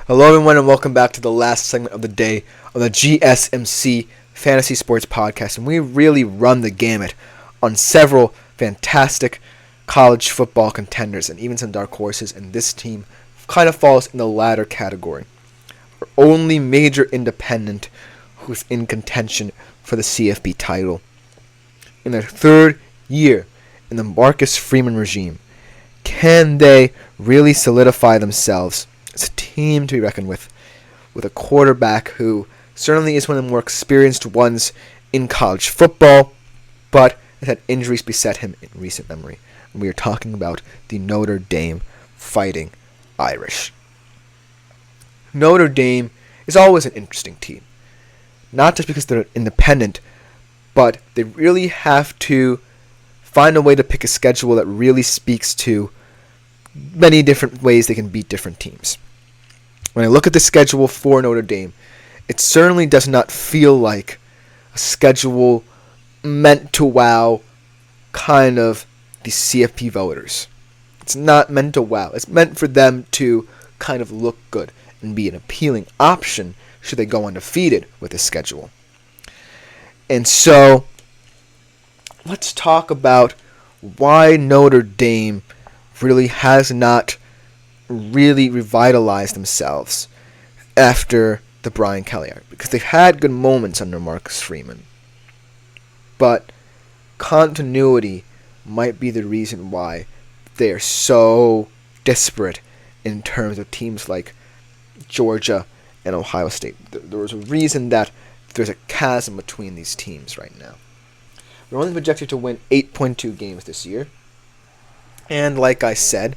Hello, everyone, and welcome back to the last segment of the day of the GSMC Fantasy Sports Podcast. And we really run the gamut on several fantastic college football contenders and even some dark horses. And this team kind of falls in the latter category. Our only major independent who's in contention for the CFB title. In their third year in the Marcus Freeman regime, can they really solidify themselves as a team to be reckoned with a quarterback who certainly is one of the more experienced ones in college football, but has had injuries beset him in recent memory? And we are talking about the Notre Dame Fighting Irish. Notre Dame is always an interesting team, not just because they're independent, but they really have to find a way to pick a schedule that really speaks to many different ways they can beat different teams. When I look at the schedule for Notre Dame, it certainly does not feel like a schedule meant to wow kind of the CFP voters. It's not meant to wow. It's meant for them to kind of look good and be an appealing option should they go undefeated with this schedule. And so, let's talk about why Notre Dame really has not really revitalized themselves after the Brian Kelly era, because they've had good moments under Marcus Freeman, but continuity might be the reason why they are so disparate in terms of teams like Georgia and Ohio State. There was a reason that there's a chasm between these teams right now. They're only projected to win 8.2 games this year. And like I said,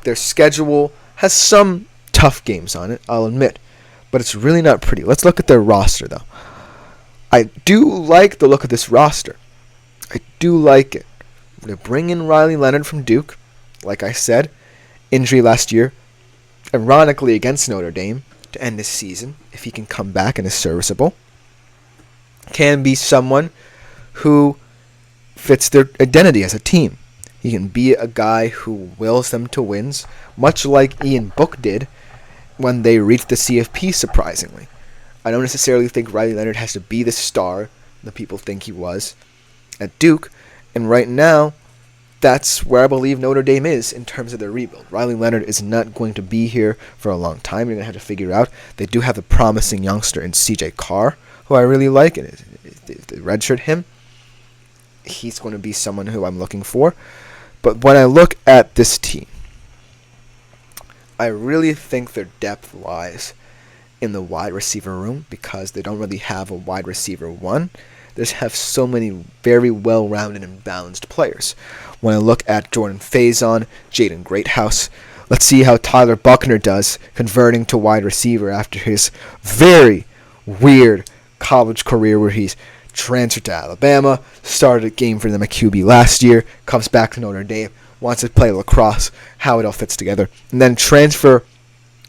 their schedule has some tough games on it, I'll admit. But it's really not pretty. Let's look at their roster, though. I do like the look of this roster. I do like it. They bring in Riley Leonard from Duke. Like I said, injury last year, ironically against Notre Dame, to end this season, if he can come back and is serviceable. Can be someone who fits their identity as a team. He can be a guy who wills them to wins, much like Ian Book did when they reached the CFP, surprisingly. I don't necessarily think Riley Leonard has to be the star that people think he was at Duke, and right now, that's where I believe Notre Dame is in terms of their rebuild. Riley Leonard is not going to be here for a long time. You're going to have to figure out. They do have a promising youngster in CJ Carr, who I really like, and if they redshirt him, he's going to be someone who I'm looking for. But when I look at this team, I really think their depth lies in the wide receiver room, because they don't really have a wide receiver one. They just have so many very well-rounded and balanced players. When I look at Jordan Faison, Jaden Greathouse, let's see how Tyler Buckner does converting to wide receiver after his very weird college career where he's transferred to Alabama, started a game for them at QB last year, comes back to Notre Dame, wants to play lacrosse, how it all fits together. And then transfer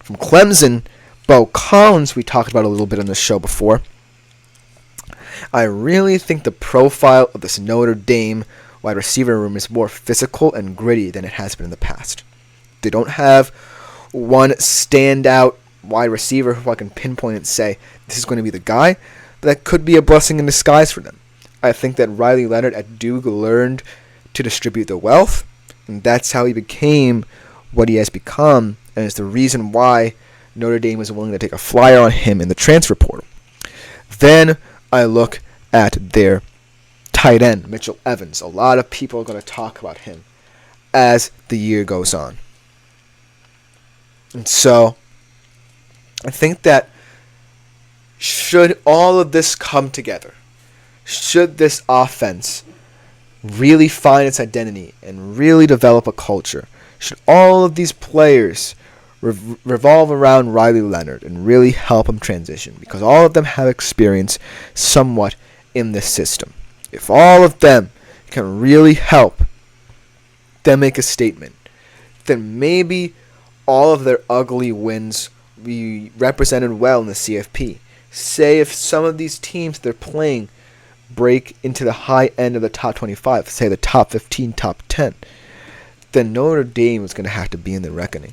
from Clemson, Bo Collins, we talked about a little bit on the show before. I really think the profile of this Notre Dame wide receiver room is more physical and gritty than it has been in the past. They don't have one standout wide receiver who I can pinpoint and say, this is going to be the guy. That could be a blessing in disguise for them. I think that Riley Leonard at Duke learned to distribute the wealth, and that's how he became what he has become, and it's the reason why Notre Dame was willing to take a flyer on him in the transfer portal. Then I look at their tight end, Mitchell Evans. A lot of people are going to talk about him as the year goes on. And so, I think that should all of this come together, should this offense really find its identity and really develop a culture, should all of these players revolve around Riley Leonard and really help him transition, because all of them have experience somewhat in this system. If all of them can really help them make a statement, then maybe all of their ugly wins be represented well in the CFP. Say if some of these teams they're playing break into the high end of the top 25, say the top 15, top 10, then Notre Dame is going to have to be in the reckoning.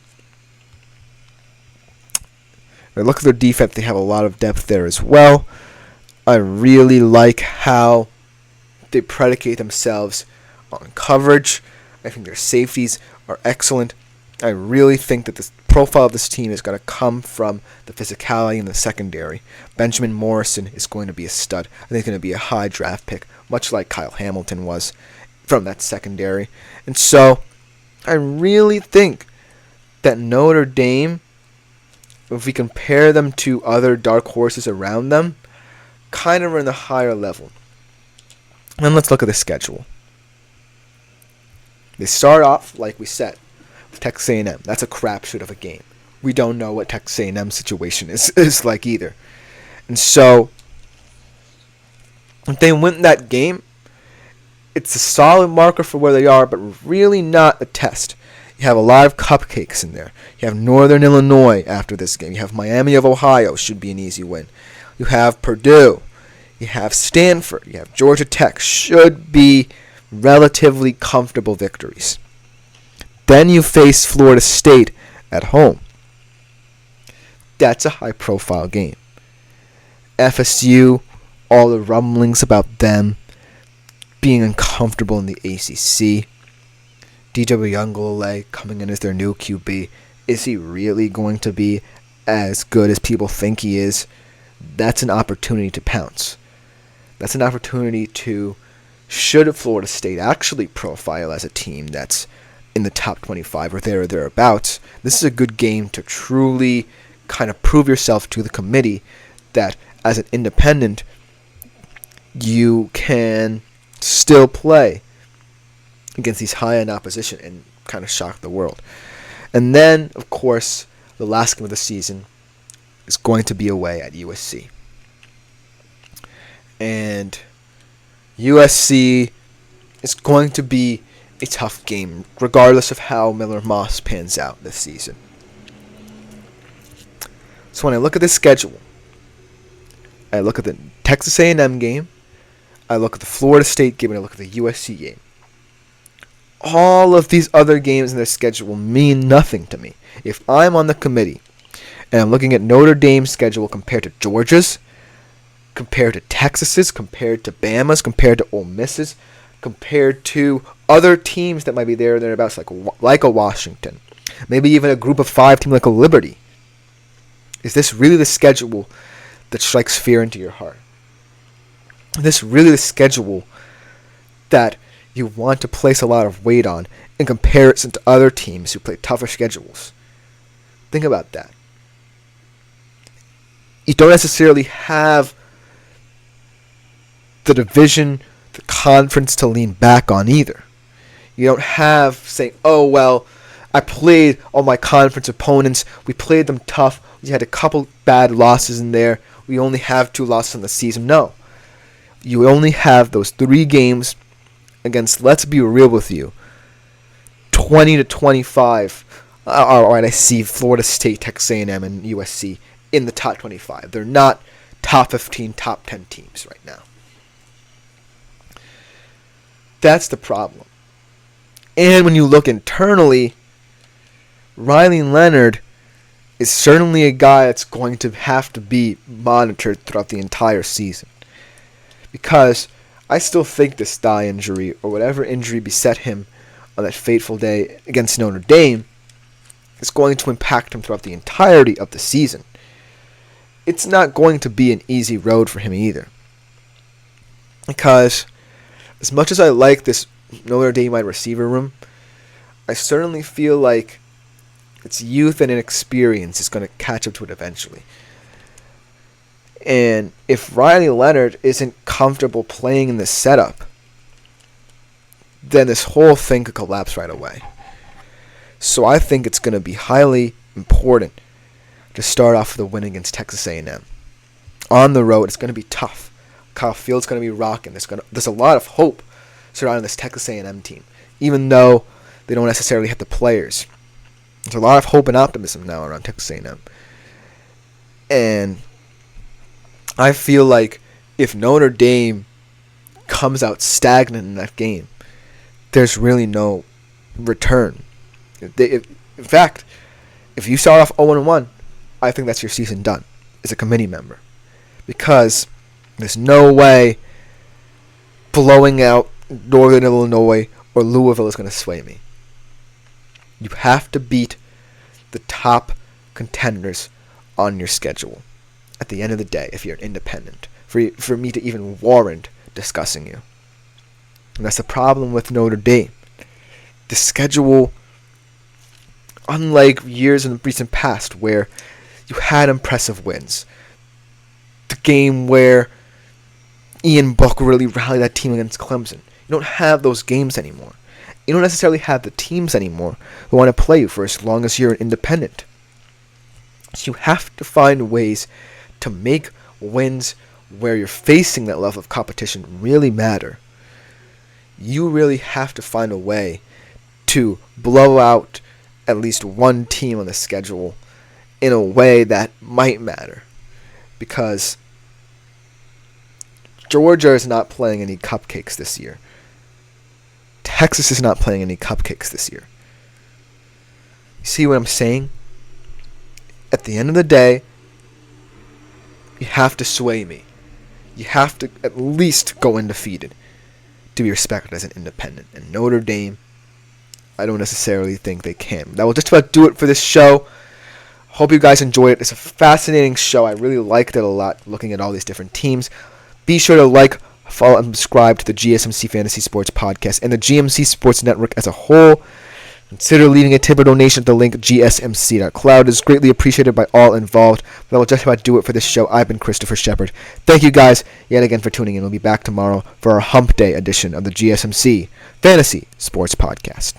I look at their defense, they have a lot of depth there as well. I really like how they predicate themselves on coverage. I think their safeties are excellent. I really think that the profile of this team is going to come from the physicality in the secondary. Benjamin Morrison is going to be a stud. I think he's going to be a high draft pick, much like Kyle Hamilton was from that secondary. And so I really think that Notre Dame, if we compare them to other dark horses around them, kind of are in the higher level. And let's look at the schedule. They start off, like we said, with Texas A&M. That's a crapshoot of a game. We don't know what Texas A&M's situation is like either. And so, if they win that game, it's a solid marker for where they are, but really not a test. You have a lot of cupcakes in there. You have Northern Illinois after this game. You have Miami of Ohio, should be an easy win. You have Purdue. You have Stanford. You have Georgia Tech, should be relatively comfortable victories. Then you face Florida State at home. That's a high-profile game. FSU, all the rumblings about them being uncomfortable in the ACC. DJ Youngalola coming in as their new QB. Is he really going to be as good as people think he is? That's an opportunity to pounce. That's an opportunity to, should Florida State actually profile as a team that's in the top 25 or there or thereabouts, this is a good game to truly kind of prove yourself to the committee that as an independent, you can still play against these high-end opposition and kind of shock the world. And then, of course, the last game of the season is going to be away at USC. And USC is going to be a tough game, regardless of how Miller Moss pans out this season. So when I look at the schedule, I look at the Texas A&M game, I look at the Florida State game, and I look at the USC game. All of these other games in their schedule mean nothing to me. If I'm on the committee and I'm looking at Notre Dame's schedule compared to Georgia's, compared to Texas's, compared to Bama's, compared to Ole Miss's, compared to other teams that might be there and thereabouts, like a Washington, maybe even a group of 5 team like a Liberty, is this really the schedule that strikes fear into your heart? Is this really the schedule that you want to place a lot of weight on in comparison to other teams who play tougher schedules? Think about that. You don't necessarily have the division, the conference to lean back on either. You don't have saying, oh, well, I played all my conference opponents. We played them tough. We had a couple bad losses in there. We only have 2 losses in the season. No. You only have those 3 games against, let's be real with you, 20 to 25. All right, I see Florida State, Texas A&M, and USC in the top 25. They're not top 15, top 10 teams right now. That's the problem. And when you look internally, Riley Leonard is certainly a guy that's going to have to be monitored throughout the entire season. Because I still think this thigh injury, or whatever injury beset him on that fateful day against Notre Dame, is going to impact him throughout the entirety of the season. It's not going to be an easy road for him either. Because as much as I like this Notre Dame wide receiver room, I certainly feel like its youth and inexperience is going to catch up to it eventually. And if Riley Leonard isn't comfortable playing in this setup, then this whole thing could collapse right away. So I think it's going to be highly important to start off with a win against Texas A&M. On the road, it's going to be tough. Kyle Field's going to be rocking. There's a lot of hope surrounding this Texas A&M team, even though they don't necessarily have the players. There's a lot of hope and optimism now around Texas A&M. And I feel like if Notre Dame comes out stagnant in that game, there's really no return. In fact, if you start off 0-1, I think that's your season done as a committee member. Because there's no way blowing out Northern Illinois or Louisville is going to sway me. You have to beat the top contenders on your schedule at the end of the day if you're an independent, for me to even warrant discussing you. And that's the problem with Notre Dame. The schedule, unlike years in the recent past where you had impressive wins, the game where Ian Book really rallied that team against Clemson, you don't have those games anymore. You don't necessarily have the teams anymore who want to play you for as long as you're an independent. So you have to find ways to make wins where you're facing that level of competition really matter. You really have to find a way to blow out at least one team on the schedule in a way that might matter. Because Georgia is not playing any cupcakes this year. Texas is not playing any cupcakes this year. You see what I'm saying? At the end of the day, you have to sway me. You have to at least go undefeated to be respected as an independent. And Notre Dame, I don't necessarily think they can. That will just about do it for this show. Hope you guys enjoyed it. It's a fascinating show. I really liked it a lot, looking at all these different teams. Be sure to like, follow, and subscribe to the GSMC Fantasy Sports Podcast and the GMC Sports Network as a whole. Consider leaving a tip or donation at the link gsmc.cloud. It is greatly appreciated by all involved. That will just about do it for this show. I've been Christopher Shepard. Thank you guys yet again for tuning in. We'll be back tomorrow for our Hump Day edition of the GSMC Fantasy Sports Podcast.